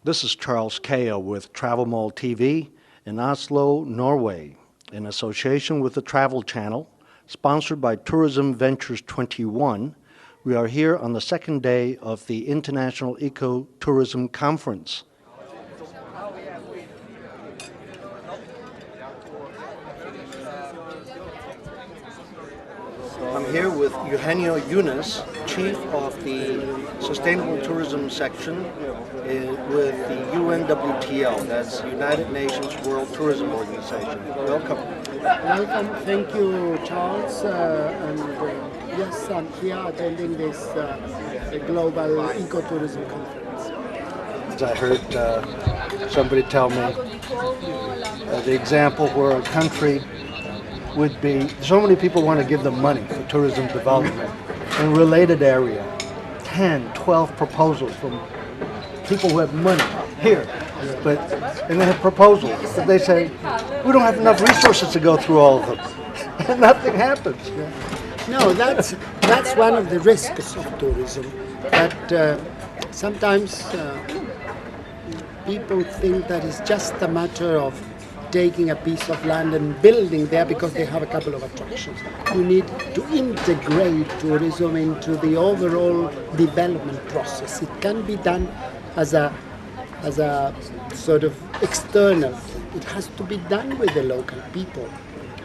This is Charles Kao with TravelMole TV in Oslo, Norway, in association with the Travel Channel, sponsored by Tourism Ventures 21. We are here on the second day of the International EcoTourism Conference. I'm here with Eugenio Yunus, Chief of the Sustainable Tourism Section with the UNWTO, that's United Nations World Tourism Organization. Welcome. Welcome. Thank you, Charles. Yes, I'm here attending this global ecotourism conference. As I heard somebody tell me, the example where a country would be, so many people want to give them money for tourism development. In a related area, 10, 12 proposals from people who have money here. And they have proposals, but they say, we don't have enough resources to go through all of them. And nothing happens. No, that's one of the risks of tourism, that sometimes people think that it's just a matter of taking a piece of land and building there because they have a couple of attractions. You need to integrate tourism into the overall development process. It can be done as a sort of external thing. It has to be done with the local people,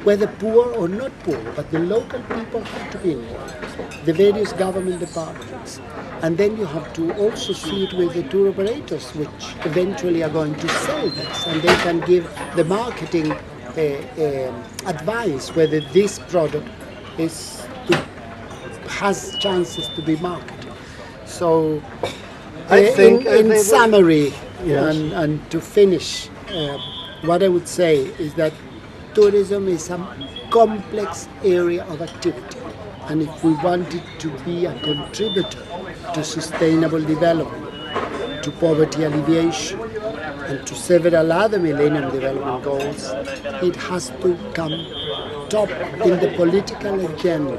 whether poor or not poor, but the local people have to be involved, the various government departments. And then you have to also see it with the tour operators, which eventually are going to sell this, and they can give the marketing advice whether this product has chances to be marketed. So, I think in summary, yes. and to finish, what I would say is that tourism is a complex area of activity, and if we want it to be a contributor to sustainable development, to poverty alleviation, and to several other Millennium Development Goals, it has to come top in the political agenda.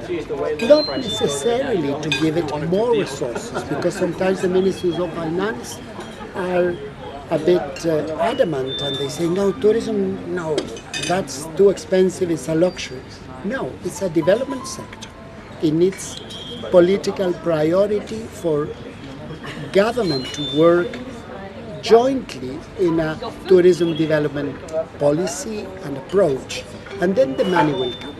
Not necessarily to give it more resources, because sometimes the ministries of finance are a bit adamant, and they say, no, tourism, no, that's too expensive, it's a luxury. No, it's a development sector. It needs political priority for government to work jointly in a tourism development policy and approach. And then the money will come.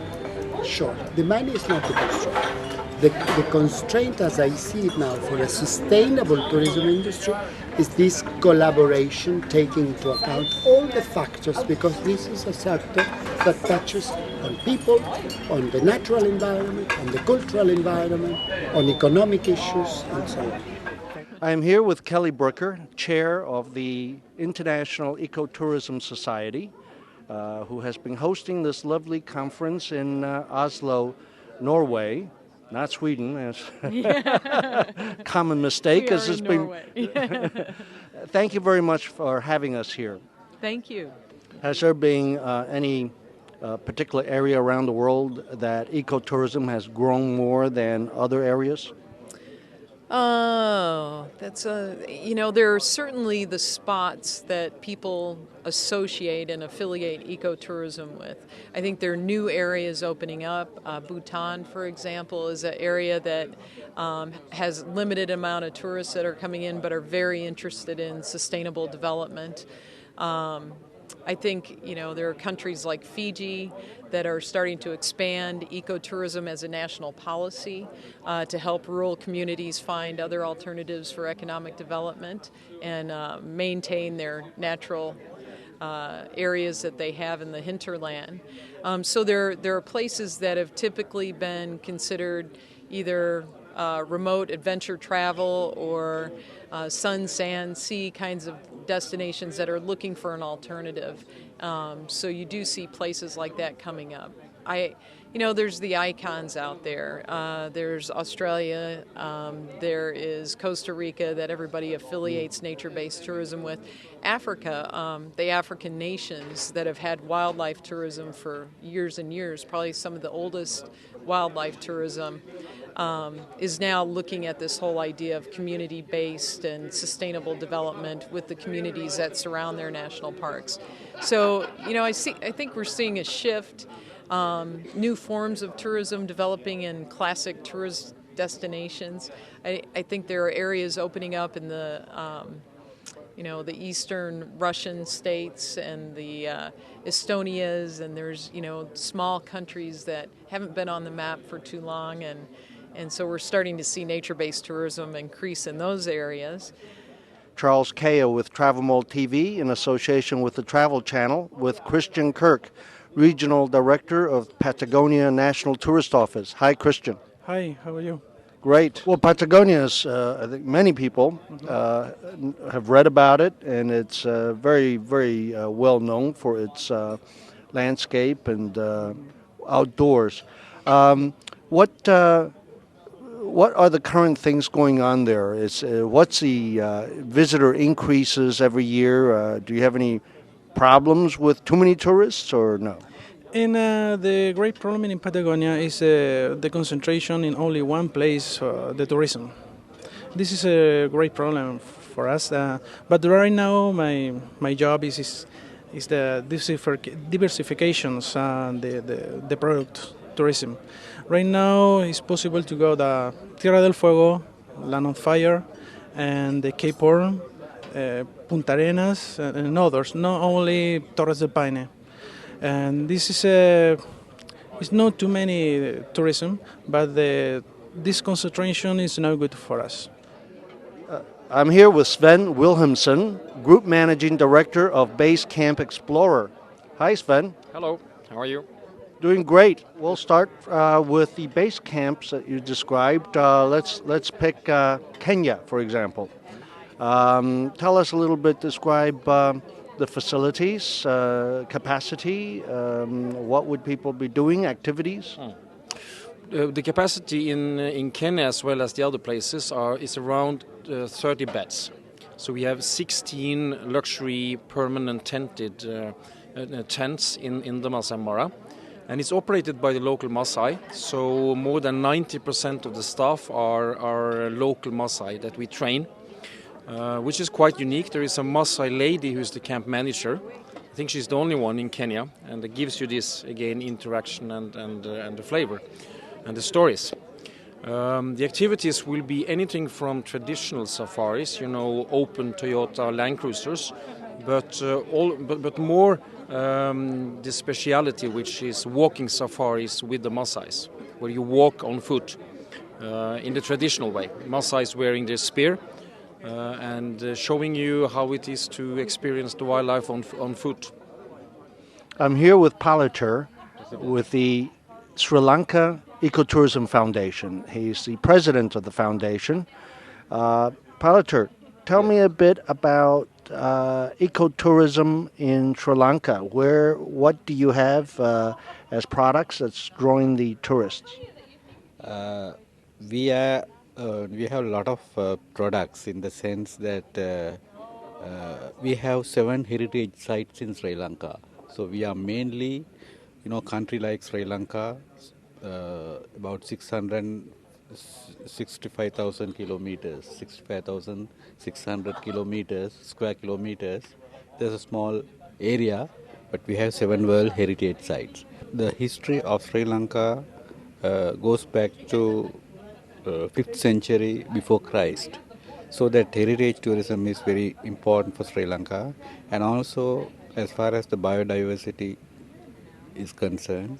Sure, the money is not the constraint. The constraint, as I see it now, for a sustainable tourism industry is this collaboration, taking into account all the factors, because this is a sector that touches on people, on the natural environment, on the cultural environment, on economic issues, and so on. I am here with Kelly Brooker, Chair of the International Ecotourism Society, who has been hosting this lovely conference in Oslo, Norway. Not Sweden, as common mistake. We are in Norway. Thank you very much for having us here. Thank you. Has there been any particular area around the world that ecotourism has grown more than other areas? Oh, there are certainly the spots that people associate and affiliate ecotourism with. I think there are new areas opening up. Bhutan, for example, is an area that has limited amount of tourists that are coming in but are very interested in sustainable development. I think, there are countries like Fiji that are starting to expand ecotourism as a national policy to help rural communities find other alternatives for economic development and maintain their natural areas that they have in the hinterland. So there are places that have typically been considered either remote adventure travel or sun, sand, sea kinds of destinations that are looking for an alternative. So you do see places like that coming up. There's the icons out there. There's Australia. There is Costa Rica that everybody affiliates nature-based tourism with. Africa, the African nations that have had wildlife tourism for years and years, probably some of the oldest wildlife tourism. is now looking at this whole idea of community-based and sustainable development with the communities that surround their national parks. So, I think we're seeing a shift, new forms of tourism developing in classic tourist destinations. I think there are areas opening up in the eastern Russian states and the Estonias, and there's, small countries that haven't been on the map for too long, and so we're starting to see nature-based tourism increase in those areas. Charles Kao with TravelMole TV in association with the Travel Channel with Christian Kirk, Regional Director of Patagonia National Tourist Office. Hi, Christian. Hi, how are you? Great. Well, Patagonia is, I think many people have read about it, and it's very, very well known for its landscape and outdoors. What are the current things going on there? What's the visitor increases every year? Do you have any problems with too many tourists or no? And the great problem in Patagonia is the concentration in only one place, the tourism. This is a great problem for us. But right now, my job is the diversifications and the product tourism. Right now, it's possible to go to Tierra del Fuego, Land on Fire, and the Cape Horn, Punta Arenas, and others. Not only Torres del Paine. And this is it's not too many tourism, but this concentration is no good for us. I'm here with Sven Wilhelmsen, Group Managing Director of Base Camp Explorer. Hi, Sven. Hello, how are you? Doing great. We'll start with the base camps that you described. Let's pick Kenya, for example. Tell us a little bit, describe the facilities, capacity, what would people be doing, activities? The capacity in Kenya as well as the other places is around 30 beds. So we have 16 luxury permanent tented tents in the Masai Mara. And it's operated by the local Maasai, so more than 90% of the staff are local Maasai that we train, which is quite unique. There is a Maasai lady who's the camp manager. I think she's the only one in Kenya, and it gives you this, again, interaction and the flavor and the stories. The activities will be anything from traditional safaris, open Toyota Land Cruisers, but more the speciality, which is walking safaris with the Maasais, where you walk on foot in the traditional way. Maasais wearing their spear and showing you how it is to experience the wildlife on foot. I'm here with Palater with the Sri Lanka EcoTourism Foundation. He's the president of the foundation. Palater, tell me a bit about ecotourism in Sri Lanka. What do you have as products that's drawing the tourists? We have a lot of products in the sense that we have 7 heritage sites in Sri Lanka. So we are mainly, country like Sri Lanka, about 65,000 kilometers, 65,600 square kilometers. There's a small area, but we have 7 World Heritage Sites. The history of Sri Lanka goes back to 5th century before Christ. So that heritage tourism is very important for Sri Lanka. And also, as far as the biodiversity is concerned,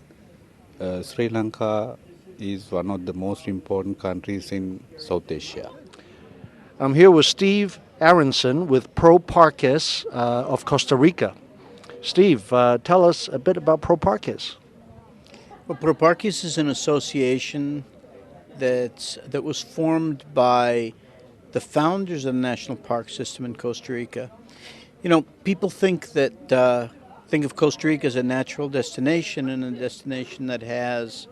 Sri Lanka is one of the most important countries in South Asia. I'm here with Steve Aronson with Pro Parques of Costa Rica. Steve, tell us a bit about Pro Parques. Well, Pro Parques is an association that was formed by the founders of the National Park System in Costa Rica. People think of Costa Rica as a natural destination and a destination that has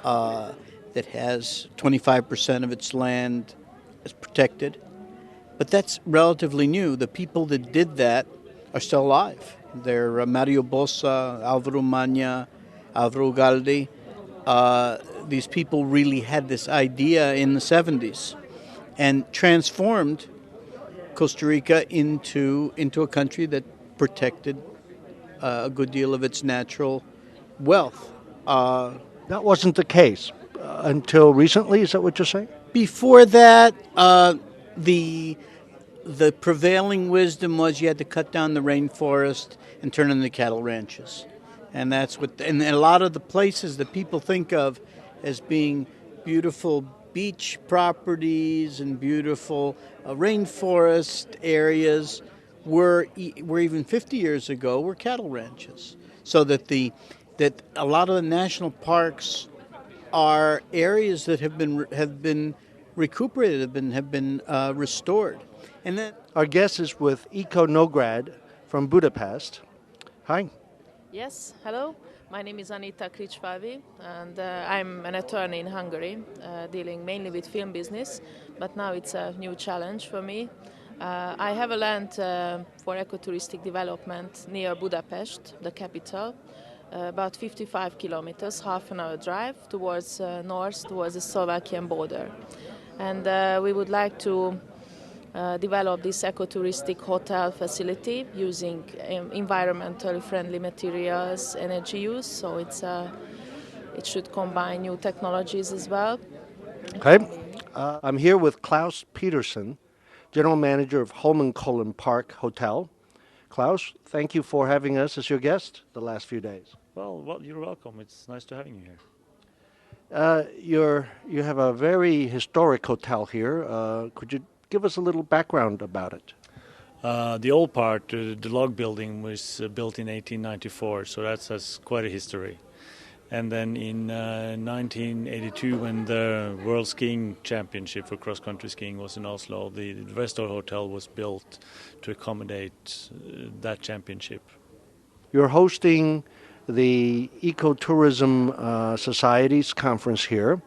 25% of its land is protected. But that's relatively new. The people that did that are still alive. They're Mario Bossa, Alvaro Magna, Alvaro Galdi. these people really had this idea in the 70s and transformed Costa Rica into a country that protected a good deal of its natural wealth. That wasn't the case until recently, is that what you're saying? Before that, the prevailing wisdom was you had to cut down the rainforest and turn into cattle ranches. And that's what, and a lot of the places that people think of as being beautiful beach properties and beautiful rainforest areas were even 50 years ago were cattle ranches. So that a lot of the national parks are areas that have been recuperated, have been restored. And then Our guest is with EcoNograd from Budapest. Hi. Yes, hello. My name is Anita Kricsfalvi, and I'm an attorney in Hungary, dealing mainly with film business, but now it's a new challenge for me. I have a land for ecotouristic development near Budapest, the capital, about 55 kilometers, half an hour drive towards north, towards the Slovakian border. And we would like to develop this ecotouristic hotel facility using environmentally friendly materials, energy use, so it should combine new technologies as well. Okay. I'm here with Klaus Peterson, General Manager of Holmenkollen Park Hotel. Klaus, thank you for having us as your guest the last few days. Well, you're welcome. It's nice to having you here. You have a very historic hotel here. Could you give us a little background about it? The old part, the log building, was built in 1894, so that's quite a history. And then in 1982, when the World Skiing Championship for cross-country skiing was in Oslo, the Vestor Hotel was built to accommodate that championship. You're hosting the EcoTourism Society's conference here,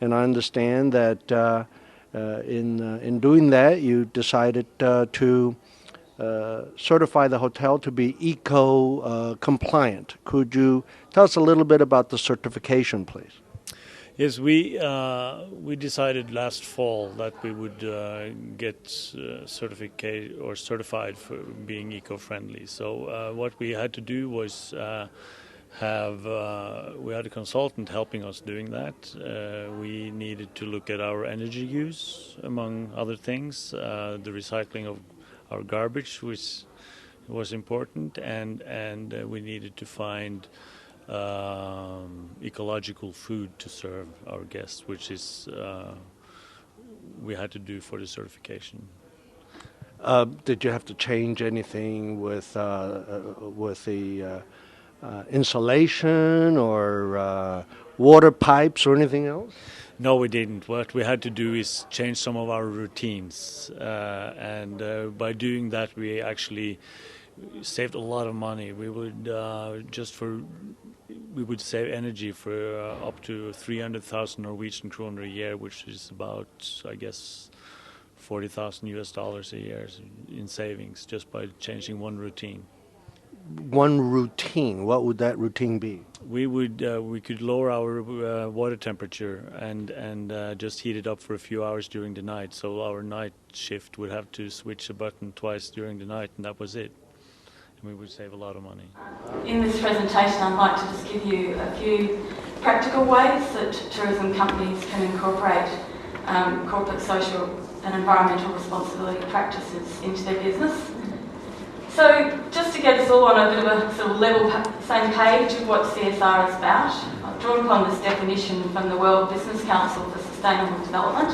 and I understand that in doing that, you decided to certify the hotel to be eco-compliant. Could you tell us a little bit about the certification, please? Yes, we decided last fall that we would get certified for being eco-friendly. So what we had to do was we had a consultant helping us doing that. We needed to look at our energy use, among other things, the recycling of our garbage, which was important, and we needed to find ecological food to serve our guests, which is we had to do for the certification. Did you have to change anything with the insulation or water pipes or anything else? No, we didn't. What we had to do is change some of our routines, and by doing that, we actually saved a lot of money. We would save energy for up to 300,000 Norwegian kroner a year, which is about, I guess, $40,000 a year in savings just by changing one routine. One routine. What would that routine be? We could lower our water temperature and just heat it up for a few hours during the night. So our night shift would have to switch a button twice during the night, and that was it. And we would save a lot of money. In this presentation, I'd like to just give you a few practical ways that tourism companies can incorporate corporate social and environmental responsibility practices into their business. So just to get us all on a bit of a sort of level, same page of what CSR is about, I've drawn upon this definition from the World Business Council for Sustainable Development,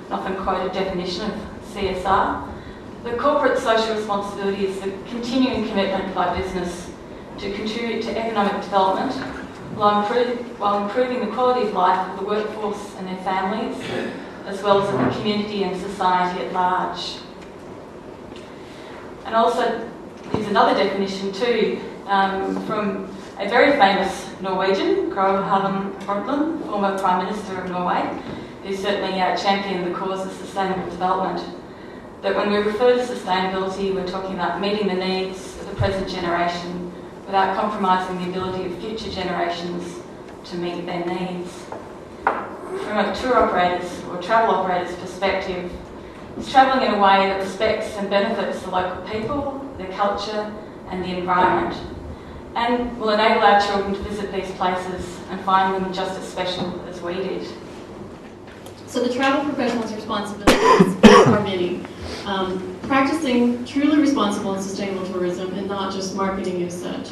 an often quoted definition of CSR. The corporate social responsibility is the continuing commitment by business to contribute to economic development while improving the quality of life of the workforce and their families, as well as of the community and society at large. And also, here's another definition too, from a very famous Norwegian, Gro Harlem Brundtland, former Prime Minister of Norway, who certainly championed the cause of sustainable development. That when we refer to sustainability, we're talking about meeting the needs of the present generation without compromising the ability of future generations to meet their needs. from a tour operator's or travel operator's perspective, is travelling in a way that respects and benefits the local people, their culture and the environment, and will enable our children to visit these places and find them just as special as we did. So the travel professional's responsibilities are many. Practicing truly responsible and sustainable tourism and not just marketing as such.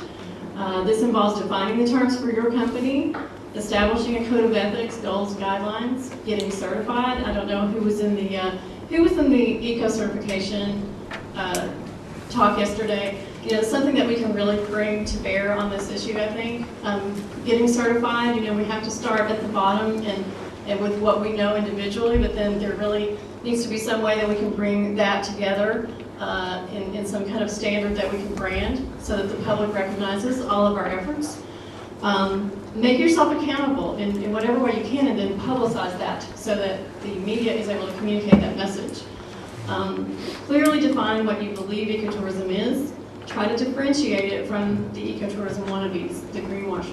This involves defining the terms for your company, establishing a code of ethics, goals, guidelines, getting certified. I don't know who was in the eco certification talk yesterday. You know, something that we can really bring to bear on this issue, I think. Getting certified, you know, we have to start at the bottom and with what we know individually, but then there really needs to be some way that we can bring that together in some kind of standard that we can brand so that the public recognizes all of our efforts. Make yourself accountable in whatever way you can and then publicize that so that the media is able to communicate that message. Clearly define what you believe ecotourism is. Try to differentiate it from the ecotourism wannabes, the greenwashers.